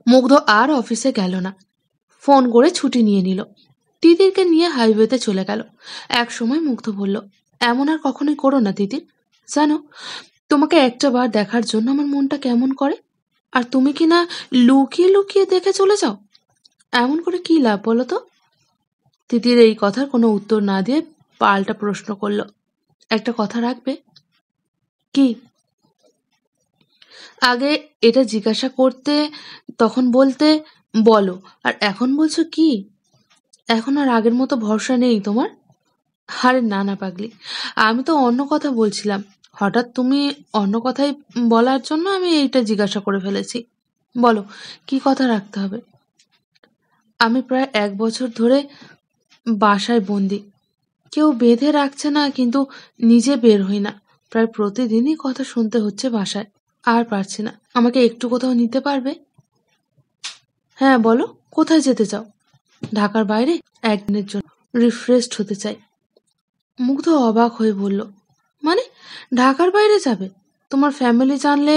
মুগ্ধ আর অফিসে গেল না, ফোন করে ছুটি নিয়ে নিল। তিতিরকে নিয়ে হাইওয়েতে চলে গেল। এক সময় মুগ্ধ বলল, এমন আর কখনোই করো না তিতির। জানো, তোমাকে একটা বার দেখার জন্য আমার মনটা কেমন করে, আর তুমি কি না লুকিয়ে লুকিয়ে দেখে চলে যাও। এমন করে কি লাভ বলো তো? তিতির এই কথার কোনো উত্তর না দিয়ে পাল্টা প্রশ্ন করল, একটা কথা রাখবে? কি? আগে এটা জিজ্ঞাসা করতে, তখন বলতে বলো, আর এখন বলছো কি? এখন আর আগের মতো ভরসা নেই তোমার? আরে না না পাগলি, আমি তো অন্য কথা বলছিলাম। হঠাৎ তুমি অন্য কথাই বলার জন্য আমি এইটা জিজ্ঞাসা করে ফেলেছি। বলো, কি কথা রাখতে হবে? আমি প্রায় 1 বছর ধরে বাসায় বন্দি। কেউ বেঁধে রাখছে না, কিন্তু নিজে বের হই না। প্রায় প্রতিদিনই কথা শুনতে হচ্ছে বাসায়। আর পারছি না। আমাকে একটু কোথাও নিতে পারবে? হ্যাঁ বলো, কোথায় যেতে চাও? ঢাকার বাইরে, একদিনের জন্য রিফ্রেশড হতে চাই। মুগ্ধ অবাক হয়ে বলল, মানে ঢাকার বাইরে যাবে? তোমার ফ্যামিলি জানলে?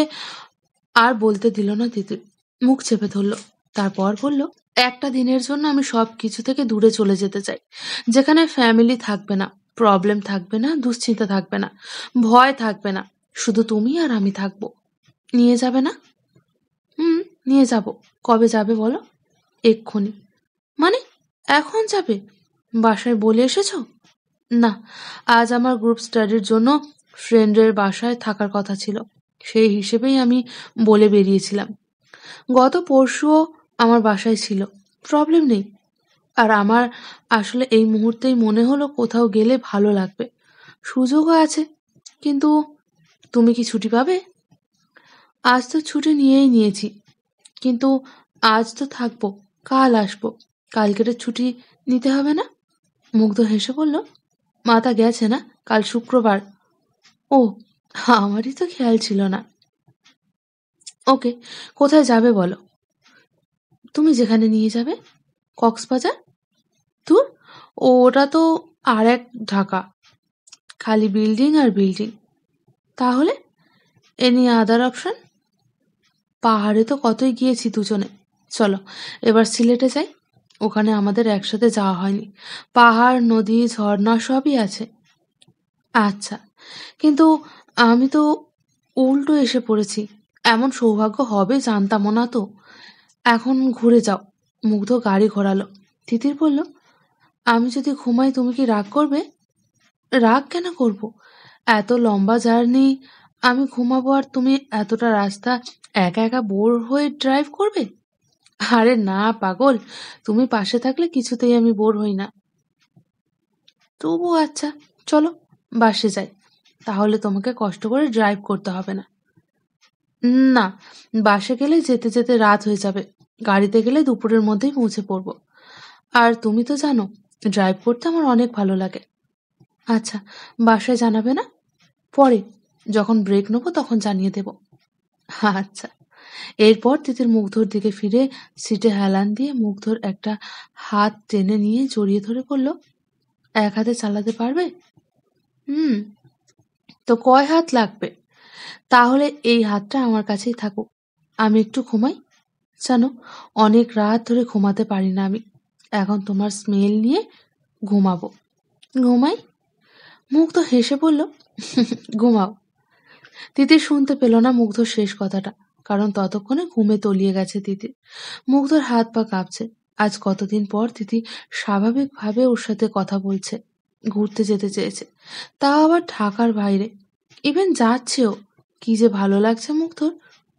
আর বলতে দিল না তিতির, মুখ চেপে ধরল। তারপর বলল, একটা দিনের জন্য আমি সবকিছু থেকে দূরে চলে যেতে চাই, যেখানে ফ্যামিলি থাকবে না, প্রবলেম থাকবে না, দুশ্চিন্তা থাকবে না, ভয় থাকবে না, শুধু তুমি আর আমি থাকবো। নিয়ে যাবে না? হুম, নিয়ে যাব। কবে যাবে বলো? এক্ষুনি। মানে এখন যাবে? বাসায় বলে এসেছো? না, আজ আমার গ্রুপ স্টাডির জন্য ফ্রেন্ডের বাসায় থাকার কথা ছিল, সেই হিসেবেই আমি বলে বেরিয়েছিলাম। গত পরশুও আমার বাসায় ছিল, প্রবলেম নেই। আর আমার আসলে এই মুহূর্তেই মনে হলো কোথাও গেলে ভালো লাগবে, সুযোগও আছে। কিন্তু তুমি কি ছুটি পাবে? আজ তো ছুটি নিয়েই নিয়েছি, কিন্তু আজ তো থাকবো, কাল আসবো। কালকের ছুটি নিতে হবে না? মুগ্ধ হেসে বলল, মাথা গেছে না, কাল শুক্রবার। ও, আমারই তো খেয়াল ছিল না। ওকে, কোথায় যাবে বলো? তুমি যেখানে নিয়ে যাবে। কক্সবাজার? দূর, ওটা তো আর এক ঢাকা, খালি বিল্ডিং আর বিল্ডিং। তাহলে এনি আদার অপশন? পাহাড়ে তো কতই গিয়েছি দুজনে। চলো এবার সিলেটে যাই, ওখানে আমাদের একসাথে যাওয়া হয়নি। পাহাড়, নদী, ঝর্ণা সবই আছে। আচ্ছা, কিন্তু আমি তো উল্টো এসে পড়েছি। এমন সৌভাগ্য হবে জানতামও না তো। এখন ঘুরে যাও। মুগ্ধ গাড়ি ঘোরালো। তিতির বলল, আমি যদি ঘুমাই তুমি কি রাগ করবে? রাগ কেন করব? এত লম্বা জার্নি, আমি ঘুমাবো আর তুমি এতটা রাস্তা একা একা বোর হয়ে ড্রাইভ করবে? আরে না পাগল, তুমি পাশে থাকলে কিছুতেই আমি বোর হই না। তবু আচ্ছা, চলো বাসে যাই, তাহলে তোমাকে কষ্ট করে ড্রাইভ করতে হবে না। না, বাসে গেলে যেতে যেতে রাত হয়ে যাবে, গাড়িতে গেলে দুপুরের মধ্যেই পৌঁছে পড়বো। আর তুমি তো জানো, ড্রাইভ করতে আমার অনেক ভালো লাগে। আচ্ছা, বাসায় জানাবে না? পরে, যখন ব্রেক নেবো তখন জানিয়ে দেব। আচ্ছা। এরপর তিতির মুগ্ধর দিকে ফিরে সিটে হেলান দিয়ে মুগ্ধর একটা হাত টেনে নিয়ে জড়িয়ে ধরে বলল, এক হাতে চালাতে পারবে? হুম, তো কয় হাত লাগবে? তাহলে এই হাতটা আমার কাছেই থাকুক, আমি একটু ঘুমাই। জানো, অনেক রাত ধরে ঘুমাতে পারি না আমি। এখন তোমার স্মেল নিয়ে ঘুমাবো। ঘুমাই? মুগ্ধ হেসে বলল, ঘুমাও। তিতির শুনতে পেল না মুগ্ধর শেষ কথাটা, কারণ ততক্ষণে ঘুমে তলিয়ে গেছে তিতির। মুগ্ধর হাত পা কাঁপছে। আজ কতদিন পর তিথি স্বাভাবিকভাবে ওর সাথে কথা বলছে, ঘুরতে যেতে চেয়েছে, তাও আবার ঢাকার বাইরে। ইভেন যাচ্ছেও। কি যে ভালো লাগছে মুগ্ধর।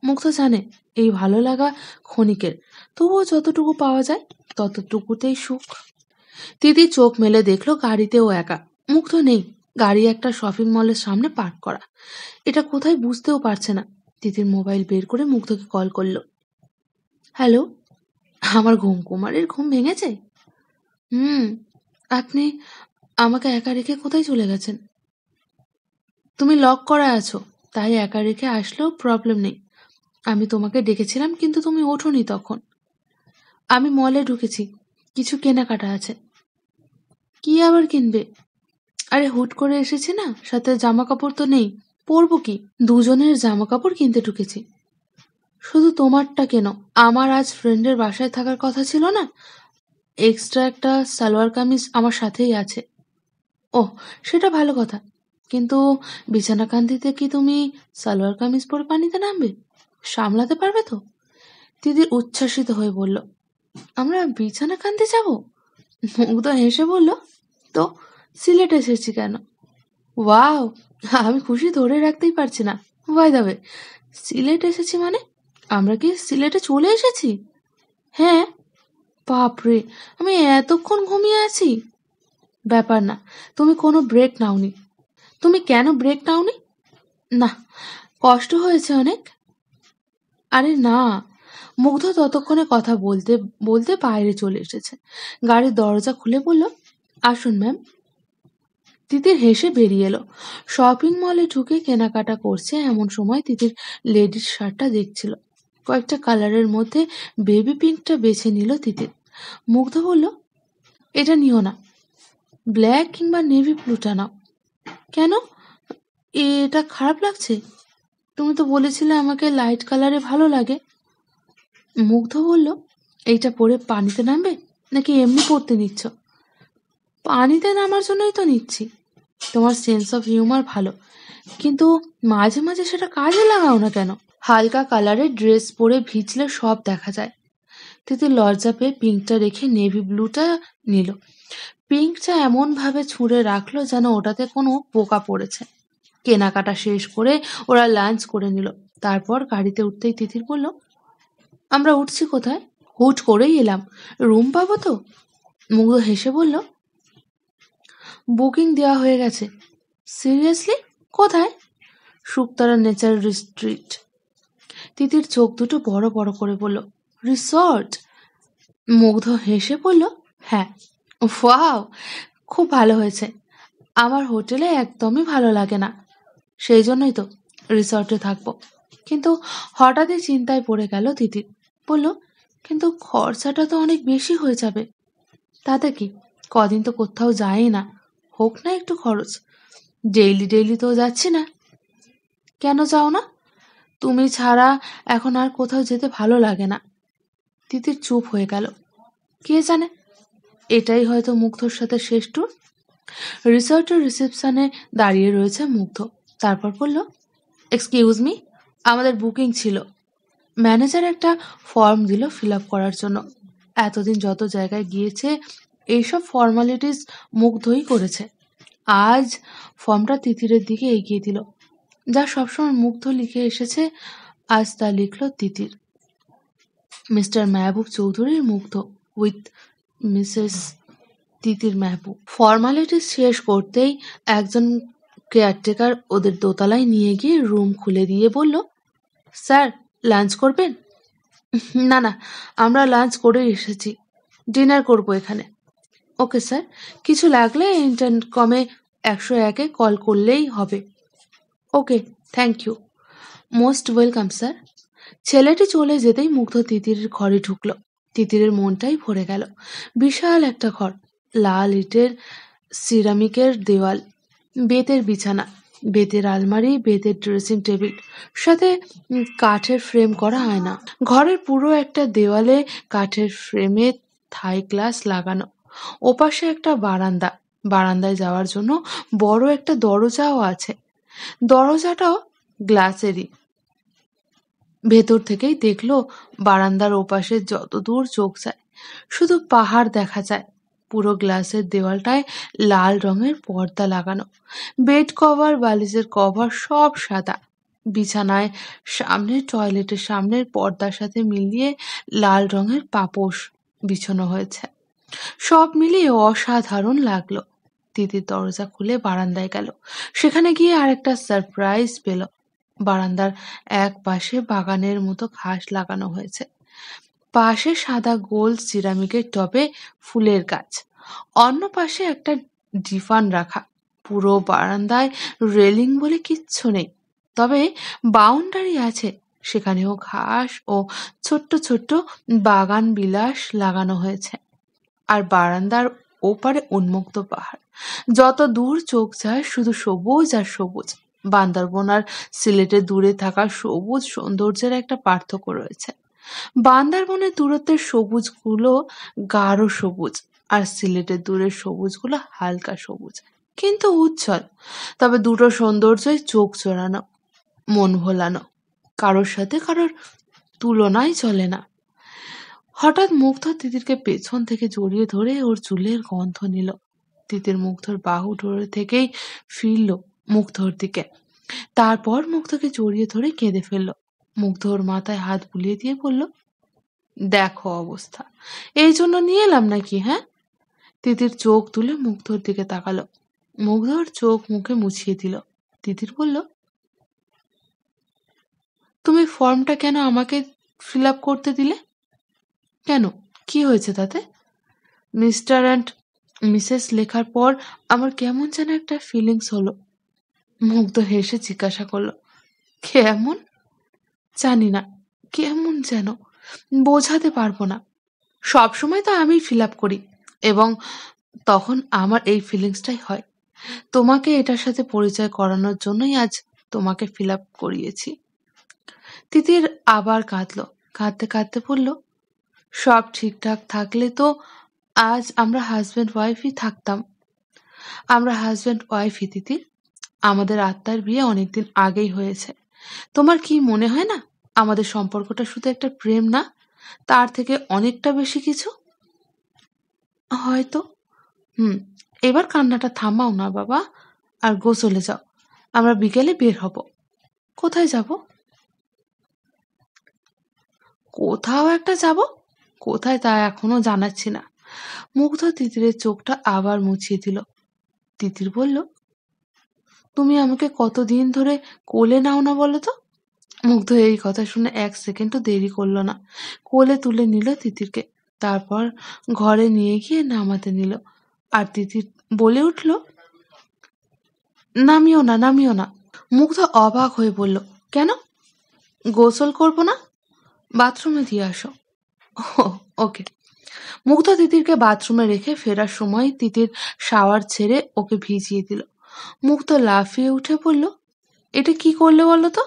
মুগ্ধ জানে এই ভালো লাগা ক্ষণিকের, তবুও যতটুকু পাওয়া যায় ততটুকুতেই সুখ। তিতির চোখ মেলে দেখলো গাড়িতেও একা, মুগ্ধ নেই। গাড়ি একটা শপিং মলের সামনে পার্ক করা। এটা কোথায় বুঝতেও পারছে না। তিতির মোবাইল বের করে মুগ্ধকে কল করলো। হ্যালো, আমার কুমারের ঘুম ভেঙেছে? হুম, আপনি আমাকে একা রেখে কোথায় চলে গেছেন? তুমি লক করা আছো, তাই একা রেখে আসলেও প্রবলেম নেই। আমি তোমাকে ডেকেছিলাম কিন্তু তুমি ওঠোনি তখন। আমি মলে ঢুকেছি, কিছু কেনাকাটা আছে। কি আবার কিনবে? আরে হুট করে এসেছি না, সাথে জামা কাপড় তো নেই, পরবো কি? দুজনের জামা কাপড় কিনতে ঢুকেছি। শুধু তোমারটা কেন, আমার আজ ফ্রেন্ডের বাসায় থাকার কথা ছিল না? এক্সট্রা একটা সালোয়ার কামিজ আমার সাথেই আছে। ওহ, সেটা ভালো কথা। কিন্তু বিছানাকান্দিতে কি তুমি সালোয়ার কামিজ পরে পানিতে নামবে? সামলাতে পারবে তো? তিতির উচ্ছ্বাসিত হয়ে বলল, আমরা বিছানাকান্দি যাব? মুগ্ধ হেসে বলল, তো সিলেট এসেছি কেন? ওয়াও, আমি খুশি ধরে রাখতেই পারছি না। বাই দ্য ওয়ে, সিলেট এসেছি মানে আমরা কি সিলেটে চলে এসেছি? হ্যাঁ। বাপরে, আমি এতক্ষণ ঘুমিয়ে আছি। ব্যাপার না, তুমি কোনো ব্রেক নাওনি। তুমি কেন ব্রেক নাওনি? না, কষ্ট হয়েছে অনেক। আরে না। মুগ্ধ ততক্ষণে কথা বলতে বলতে বাইরে চলে এসেছে। গাড়ির দরজা খুলে বলল, আসুন ম্যাম। তিতির হেসে বেরিয়ে এলো। শপিং মলে ঢুকে কেনাকাটা করছে এমন সময় তিতির লেডিস শার্টটা দেখছিল। কয়েকটা কালারের মধ্যে বেবি পিঙ্কটা বেছে নিল তিতির। মুগ্ধ বলল, এটা নিও না, ব্ল্যাক কিংবা নেভি ব্লুটা নাও। কেন? এটা খারাপ লাগছে? তুমি তো বলেছিলে আমাকে লাইট কালারে ভালো লাগে। মুগ্ধ বলল, এইটা পরে পানিতে নামবে নাকি এমনি পড়তে নিচ্ছ? পানিতে নামার জন্যই তো নিচ্ছি। তোমার সেন্স অফ হিউমার ভালো, কিন্তু মাঝে মাঝে সেটা কাজে লাগাও না কেন? হালকা কালারের ড্রেস পরে ভিজলে সব দেখা যায়। তিতির লজ্জা পেয়ে পিঙ্কটা রেখে নেভি ব্লুটা নিল। পিঙ্কটা এমন ভাবে ছুঁড়ে রাখলো যেন ওটাতে কোনো পোকা পড়েছে। কেনাকাটা শেষ করে ওরা লাঞ্চ করে নিল। তারপর গাড়িতে উঠতেই তিতির বলল, আমরা উঠছি কোথায়? হুট করেই এলাম, রুম পাবো তো? মুগ্ধ হেসে বলল, বুকিং দেওয়া হয়ে গেছে। সিরিয়াসলি? কোথায়? Shuktara nature retreat. তিতির চোখ দুটো বড় বড় করে বলল, রিসর্ট? মুগ্ধ হেসে বলল, হ্যাঁ। ওয়াও, খুব ভালো হয়েছে। আমার হোটেলে একদমই ভালো লাগে না, সেই জন্যই তো রিসর্টে থাকবো। কিন্তু হঠাৎই চিন্তায় পড়ে গেল তিতির। বলল, কিন্তু খরচাটা তো অনেক বেশি হয়ে যাবে। তাতে কি, কদিন তো কোথাও যাই না, হোক না একটু খরচ। ডেইলি ডেইলি তো যাচ্ছি না। কেন যাও না? তুমি ছাড়া এখন আর কোথাও যেতে ভালো লাগে না। তিতির চুপ হয়ে গেল। কে জানে, এটাই হয়তো মুগ্ধর সাথে শেষ ট্যুর। রিসর্টের রিসেপশনে দাঁড়িয়ে রয়েছে মুগ্ধ। তারপর বলল, এক্সকিউজ মি, আমাদের বুকিং ছিল। ম্যানেজার একটা ফর্ম দিল ফিল আপ করার জন্য। এতদিন যত জায়গায় গিয়েছে এইসব ফর্মালিটিস মুগ্ধই করেছে। আজ ফর্মটা তিতিরের দিকে এগিয়ে দিল। যা সবসময় মুগ্ধ লিখে এসেছে, আজ তা লিখল তিতির। মিস্টার মেহবুব চৌধুরীর মুগ্ধ with Mrs Titir Mehboob. Formalities শেষ করতেই একজন কেয়ারটেকার ওদের দোতলায় নিয়ে গিয়ে রুম খুলে দিয়ে বলল, স্যার, লাঞ্চ করবেন? না না, আমরা লাঞ্চ করেই এসেছি, ডিনার করব এখানে। ওকে স্যার, কিছু লাগলে ইন্টারকমে 101-এ কল করলেই হবে। Okay, thank you. Most welcome sir. ছেলেটি চলে যেতেই মুগ্ধ তিতিরের ঘরে ঢুকল। তিতিরের মনটাই ভরে গেল। বিশাল একটা ঘর, লাল ইটের সিরামিকের দেওয়াল, বেতের বিছানা, বেতের আলমারি, বেতের ড্রেসিং টেবিল, সাথে কাঠের ফ্রেম করা আয়না। ঘরের পুরো একটা দেওয়ালে কাঠের ফ্রেমে থাই গ্লাস লাগানো। ওপাশে একটা বারান্দা, বারান্দায় যাওয়ার জন্য বড় একটা দরজাও আছে। দরজাটাও গ্লাসেরই। ভেতর থেকেই দেখলো বারান্দার ওপাশে যতদূর চোখ যায় শুধু পাহাড় দেখা যায়। পুরো গ্লাসের দেওয়ালটায় লাল রঙের পর্দা লাগানো। বেড কভার, বালিশের কভার সব সাদা। বিছানায় সামনের টয়লেটের সামনের পর্দার সাথে মিলিয়ে লাল রঙের পাপোশ বিছানো হয়েছে। সব মিলিয়ে অসাধারণ লাগলো। তিতির দরজা খুলে বারান্দায় গেল। সেখানে গিয়ে আরেকটা সারপ্রাইজ পেল। বারান্দার এক পাশে বাগানের মতো ঘাস লাগানো হয়েছে। পাশে সাদা গোল সিরামিকের টবে ফুলের গাছ। অন্য পাশে একটা ডিফান রাখা। পুরো বারান্দায় রেলিং বলে কিচ্ছু নেই, তবে বাউন্ডারি আছে। সেখানেও ঘাস ও ছোট্ট ছোট্ট বাগান বিলাস লাগানো হয়েছে। আর বারান্দার ওপারে উন্মুক্ত পাহাড়। যত দূর চোখ যায় শুধু সবুজ আর সবুজ। বান্দরবন আর সিলেটে দূরে থাকা সবুজ সৌন্দর্যের একটা পার্থক্য রয়েছে। বান্দরবনের দূরত্বের সবুজগুলো গাঢ় সবুজ, আর সিলেটের দূরের সবুজগুলো হালকা সবুজ কিন্তু উজ্জ্বল। তবে দুটো সৌন্দর্যই চোখ জোড়ানো, মন ভোলানো, কারোর সাথে কারোর তুলনাই চলে না। হঠাৎ মুগ্ধ তিতিরকে পেছন থেকে জড়িয়ে ধরে ওর চুলের গন্ধ নিল। তিতির মুগ্ধর বাহু ধরে থেকেই ফিরল মুগ্ধর দিকে। তারপর মুগ্ধকে জড়িয়ে ধরে কেঁদে ফেলল। মুগ্ধ ওর মাথায় হাত বুলিয়ে দিয়ে বলল, দেখো অবস্থা, এই জন্য নিয়ে এলাম নাকি? হ্যাঁ? তিতির চোখ তুলে মুগ্ধর দিকে তাকালো। মুগ্ধর চোখ মুখে মুছিয়ে দিল। তিতির বলল, তুমি ফর্মটা কেন আমাকে ফিল আপ করতে দিলে? কেন, কি হয়েছে তাতে? মিস্টার অ্যান্ড মিসেস লেখার পর আমার কেমন যেন একটা ফিলিংস হলো। মুগ্ধ হেসে জিজ্ঞাসা করলো, কেমন? জানি না, কেমন যেন, বোঝাতে পারবো না। সবসময় তো আমি ফিল আপ করি এবং তখন আমার এই ফিলিংসটাই হয়। তোমাকে এটার সাথে পরিচয় করানোর জন্যই আজ তোমাকে ফিল আপ করিয়েছি। তিতির আবার কাঁদলো। কাঁদতে কাঁদতে বলল, সব ঠিকঠাক থাকলে তো আজ আমরা হাজব্যান্ড ওয়াইফই থাকতাম। আমরা হাজব্যান্ড ওয়াইফই তিতির। আমাদের আত্মার বিয়ে অনেকদিন আগেই হয়েছে। তোমার কি মনে হয় না আমাদের সম্পর্কটা শুধু একটা প্রেম না, তার থেকে অনেকটা বেশি কিছু? হয়তো। এবার কান্নাটা থামাও না বাবা, আর গোসলে যাও। আমরা বিকেলে বের হব। কোথায় যাব? কোথাও একটা যাব। কোথায় তা এখনো জানাচ্ছি না। মুগ্ধ তিতিরের চোখটা আবার মুছিয়ে দিল। তিতির বলল, তুমি আমাকে কতদিন ধরে কোলে নাও না বলো তো? মুগ্ধ এই কথা শুনে এক সেকেন্ডও দেরি করলো না। কোলে তুলে নিল তিতিরকে। তারপর ঘরে নিয়ে গিয়ে নামাতে নিল। আর তিতির বলে উঠল, নামিও না, নামিও না। মুগ্ধ অবাক হয়ে বলল, কেন? গোসল করব না? বাথরুমে দিয়ে আসো। ওকে। মুগ্ধ তিতিরকে বাথরুমে রেখে ফেরার সময় তিতির শাওয়ার ছেড়ে ওকে ভিজিয়ে দিল। মুগ্ধ লাফিয়ে উঠে বলল, এটা কি করলে বলো তো?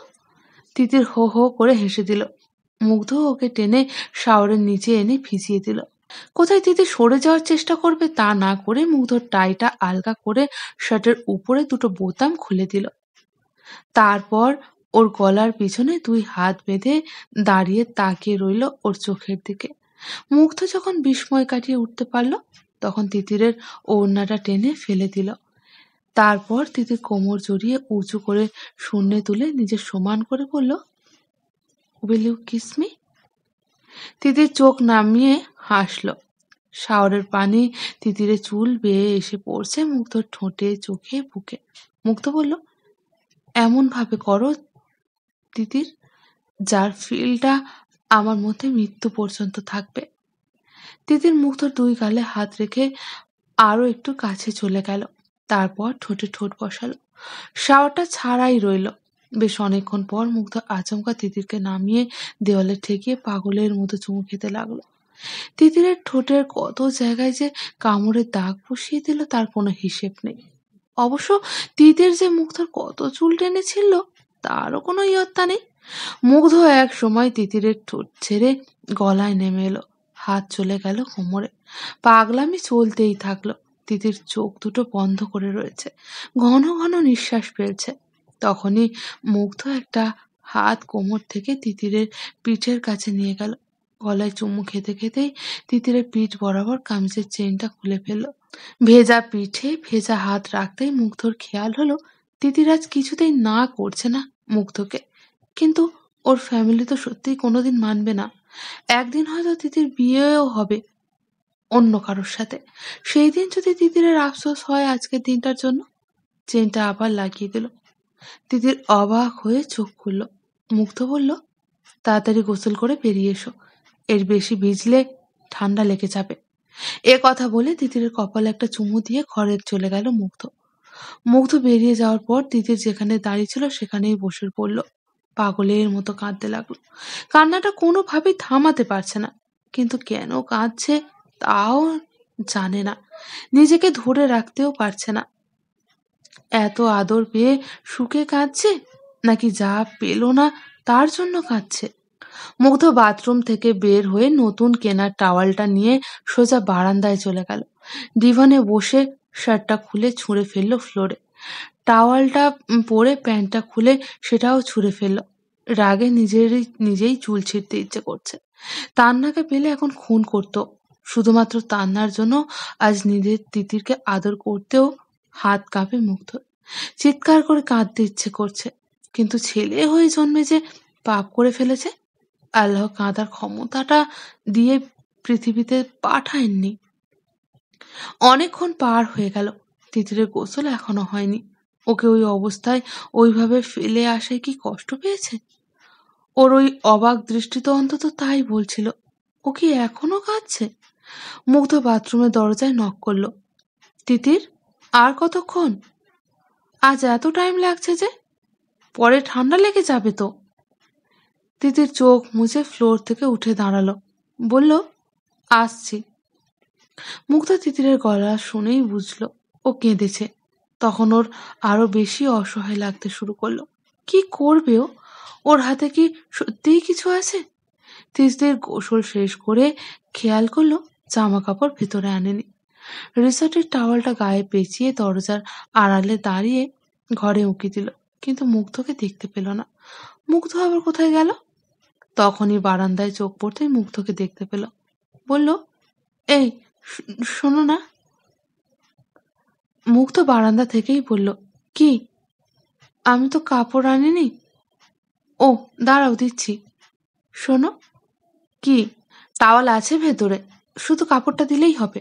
তিতির হো হো করে হেসে দিল। মুগ্ধ ওকে টেনে শাওয়ারের নিচে এনে ভিজিয়ে দিল। কোথায় তিতির সরে যাওয়ার চেষ্টা করবে তা না করে মুগ্ধর টাইটা আলগা করে শার্টের উপরে দুটো বোতাম খুলে দিল। তারপর ওর গলার পিছনে দুই হাত বেঁধে দাঁড়িয়ে তাকিয়ে রইল ওর চোখের দিকে। মুগ্ধ যখন বিস্ময় কাটিয়ে উঠতে পারল, তখন তিতিরের ওড়নাটা টেনে ফেলে দিল। তারপর তিতির কোমর জড়িয়ে উঁচু করে শূন্যে তুলে নিজের সমান করে বলল, উইল ইউ কিস মি? তিতির চোখ নামিয়ে হাসল। শাওয়ারের পানি তিতিরের চুল বেয়ে এসে পড়ছে মুগ্ধর ঠোঁটে, চোখে, বুকে। মুগ্ধ বলল, এমন ভাবে করো তিতির, যার ফিলটা আমার মধ্যে মৃত্যু পর্যন্ত থাকবে। তিতির মুগ্ধর দুই গালে হাত রেখে আরো একটু কাছে চলে গেল। তারপর ঠোঁটে ঠোঁট বসালো। শাওয়ারটা ছাড়াই রইল। বেশ অনেকক্ষণ পর মুগ্ধ আচমকা তিতিরকে নামিয়ে দেওয়ালে ঠেকিয়ে পাগলের মতো চুমু খেতে লাগলো। তিতিরের ঠোঁটের কত জায়গায় যে কামড়ের দাগ বসিয়ে দিল তার কোনো হিসেব নেই। অবশ্য তিতির যে মুগ্ধর কত চুল টেনেছিল তারও কোনো ইয়ত্তা নেই। মুগ্ধ এক সময় তিতিরের ঠোঁট ছেড়ে গলায় নেমে এলো। হাত চলে গেল কোমরে। পাগলামি চলতেই থাকলো। তিতির চোখ দুটো বন্ধ করে রয়েছে, ঘন ঘন নিঃশ্বাস ফেলছে। তখনই মুগ্ধ একটা হাত কোমর থেকে তিতিরের পিঠের কাছে নিয়ে গেল। গলায় চুমু খেতে খেতেই তিতিরের পিঠ বরাবর কামিজের চেনটা খুলে ফেলল। ভেজা পিঠে ভেজা হাত রাখতেই মুগ্ধর খেয়াল হলো তিতির আজ কিছুতেই না করছে না মুগ্ধকে। কিন্তু ওর ফ্যামিলি তো সত্যিই কোনোদিন মানবে না। একদিন হয়তো তিতির বিয়েও হবে অন্য কারোর সাথে। সেই দিন যদি তিতিরের আফসোস হয় আজকের দিনটার জন্য। চেনটা আবার লাগিয়ে দিল। তিতির অবাক হয়ে চোখ খুলল। মুগ্ধ বলল, তাড়াতাড়ি গোসল করে বেরিয়ে এসো, এর বেশি ভিজলে ঠান্ডা লেগে যাবে। এ কথা বলে তিতিরের কপালে একটা চুমু দিয়ে ঘরে চলে গেল মুগ্ধ। মুগ্ধ বেরিয়ে যাওয়ার পর তিতির যেখানে দাঁড়িয়ে ছিল সেখানেই বসে পড়ল। পাগলের মতো কাঁদতে লাগলো। কান্নাটা কোনোভাবেই থামাতে পারছে না, কিন্তু কেন কাঁদছে তাও জানে না, নিজেকে ধরে রাখতেও পারছে না। এত আদর পেয়ে সুখে কাঁদছে, নাকি যা পেল না তার জন্য কাঁদছে? মুগ্ধ বাথরুম থেকে বের হয়ে নতুন কেনা টাওয়ালটা নিয়ে সোজা বারান্দায় চলে গেল। ডিভানে বসে শার্টটা খুলে ছুঁড়ে ফেললো ফ্লোরে। টাওয়ালটা পরে প্যান্টটা খুলে সেটাও ছুঁড়ে ফেললো। রাগে নিজেই চুল ছিঁড়তে ইচ্ছে করছে। তান্নাকে পেলে এখন খুন করতো। শুধুমাত্র তান্নার জন্য আজ নিজের তিতিরকে আদর করতেও হাত কাঁপে মুগ্ধর। চিৎকার করে কাঁদতে ইচ্ছে করছে, কিন্তু ছেলে হয়ে জন্মে যে পাপ করে ফেলেছে। আল্লাহ কাঁদার ক্ষমতাটা দিয়ে পৃথিবীতে পাঠায়নি। অনেকক্ষণ পার হয়ে গেল, তিতিরের গোসল এখনো হয়নি। ওকে ওই অবস্থায় ওইভাবে ফেলে আসায় কি কষ্ট পেয়েছে? ওর ওই অবাক দৃষ্টি তো অন্তত তাই বলছিল। ও কি এখনো কাঁদছে? মুগ্ধ বাথরুমের দরজায় নক করলো। তিতির, আর কতক্ষণ? আজ এত টাইম লাগছে যে? পরে ঠান্ডা লেগে যাবে তো। তিতির চোখ মুছে ফ্লোর থেকে উঠে দাঁড়ালো, বলল, আসছি। মুগ্ধ তিতিরের গলা শুনেই বুঝলো ও কেঁদেছে। তখন ওর আরো বেশি অসহায় লাগতে শুরু করলো। কি করবে ও? ওর হাতে কি সত্যিই কিছু আছে? তিতির গোসল শেষ করে খেয়াল করলো জামা কাপড় ভেতরে আনেনি। রিসর্টের টাওয়ালটা গায়ে পেঁচিয়ে দরজার আড়ালে দাঁড়িয়ে ঘরে উঁকি দিল, কিন্তু মুগ্ধকে দেখতে পেল না। মুগ্ধ আবার কোথায় গেল? তখনই বারান্দায় চোখ পড়তেই মুগ্ধকে দেখতে পেল। বলল, এই শোনো না। মুগ্ধ বারান্দা থেকেই বলল, কি? আমি তো কাপড় আনিনি। ও দাঁড়াও, দিচ্ছি। শোনো। কি? টাওয়াল আছে ভেতরে, শুধু কাপড়টা দিলেই হবে।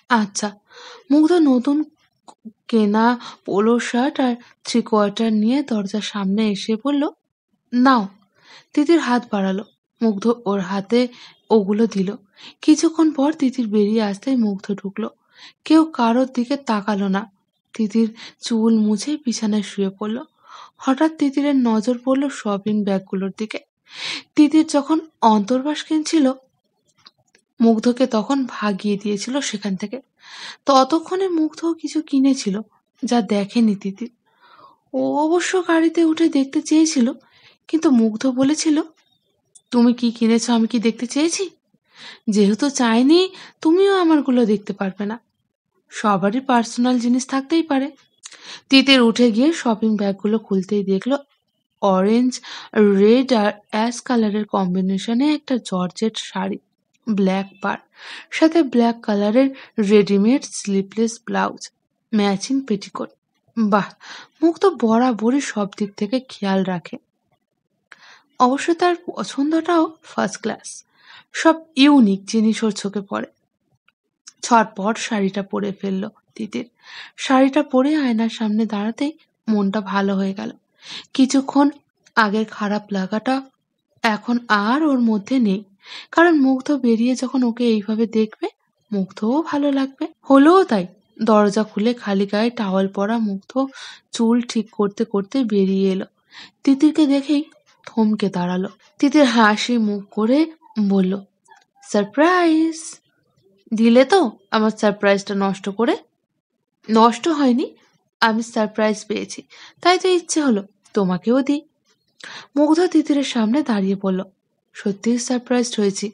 আচ্ছা। মুগ্ধ নতুন কেনা পোলো শার্ট আর 3/4 নিয়ে দরজার সামনে এসে বলল, নাও। তিতির হাত বাড়ালো। মুগ্ধ ওর হাতে ওগুলো দিল। কিছুক্ষণ পর তিতির বেরিয়ে আসতেই মুগ্ধ ঢুকলো। কেউ কারোর দিকে তাকালো না। তিতির চুল মুছে বিছানায় শুয়ে পড়ল। হঠাৎ তিতিরের নজর পড়ল শপিং ব্যাগগুলোর দিকে। তিতির যখন অন্তর্বাস কিনছিল, মুগ্ধকে তখন ভাগিয়ে দিয়েছিল সেখান থেকে। ততক্ষণে মুগ্ধ কিছু কিনেছিল যা দেখেনি তিতির। ও অবশ্য গাড়িতে উঠে দেখতে চেয়েছিল, কিন্তু মুগ্ধ বলেছিল, তুমি কি কিনেছ আমি কি দেখতে চেয়েছি? যেহেতু চাইনি, তুমিও আমারগুলো দেখতে পারবে না। সবারই পার্সোনাল জিনিস থাকতেই পারে। তিতির উঠে গিয়ে শপিং ব্যাগগুলো খুলতেই দেখলো অরেঞ্জ, রেড আর অ্যাশ কালারের কম্বিনেশনে একটা জর্জেট শাড়ি, ব্ল্যাক পার, সাথে ব্ল্যাক কালারের readymade sleeveless blouse, matching petticoat. বাহ, মুখ তো বরাবরই সব দিক থেকে খেয়াল রাখে। অবশ্য তার পছন্দটাও ফার্স্ট ক্লাস। সব ইউনিক জিনিস ওর চোখে পড়ে। ছটপট শাড়িটা পরে ফেললো তিতির। শাড়িটা পরে আয়নার সামনে দাঁড়াতেই মনটা ভালো হয়ে গেল। কিছুক্ষণ আগের খারাপ লাগাটা এখন আর ওর মধ্যে নেই, কারণ মুগ্ধ বেরিয়ে যখন ওকে এইভাবে দেখবে, মুগ্ধও ভালো লাগবে। হলোও তাই। দরজা খুলে খালি গায়ে টাওয়াল পরা মুগ্ধ চুল ঠিক করতে করতে বেরিয়ে এলো। তিতিরকে দেখেই থমকে দাঁড়ালো। তিতির হাসি মুখ করে বলল, সারপ্রাইজ। দিলে তো আমার সারপ্রাইজটা নষ্ট করে। নষ্ট হয়নি, আমি সারপ্রাইজ পেয়েছি, তাই তো ইচ্ছে হলো তোমাকেও দিই। মুগ্ধ তিতিরের সামনে দাঁড়িয়ে পড়ল। সত্যিই সারপ্রাইজড হয়েছি।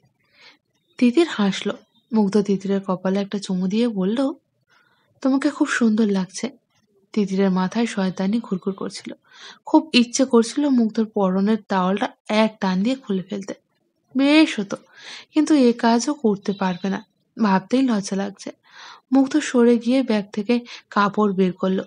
তিতির হাসলো। মুগ্ধ তিতিরের কপালে একটা চুমু দিয়ে বলল, তোমাকে খুব সুন্দর লাগছে। তিতিরের মাথায় শয়তানি ঘুরঘুর করছিল। খুব ইচ্ছে করছিল মুগ্ধর পরনের টাওয়ালটা এক টান দিয়ে খুলে ফেলতে। বেশ হতো, কিন্তু এ কাজও করতে পারবে না। ভাবতেই লজ্জা লাগছে। মুগ্ধ সরে গিয়ে ব্যাগ থেকে কাপড় বের করলো।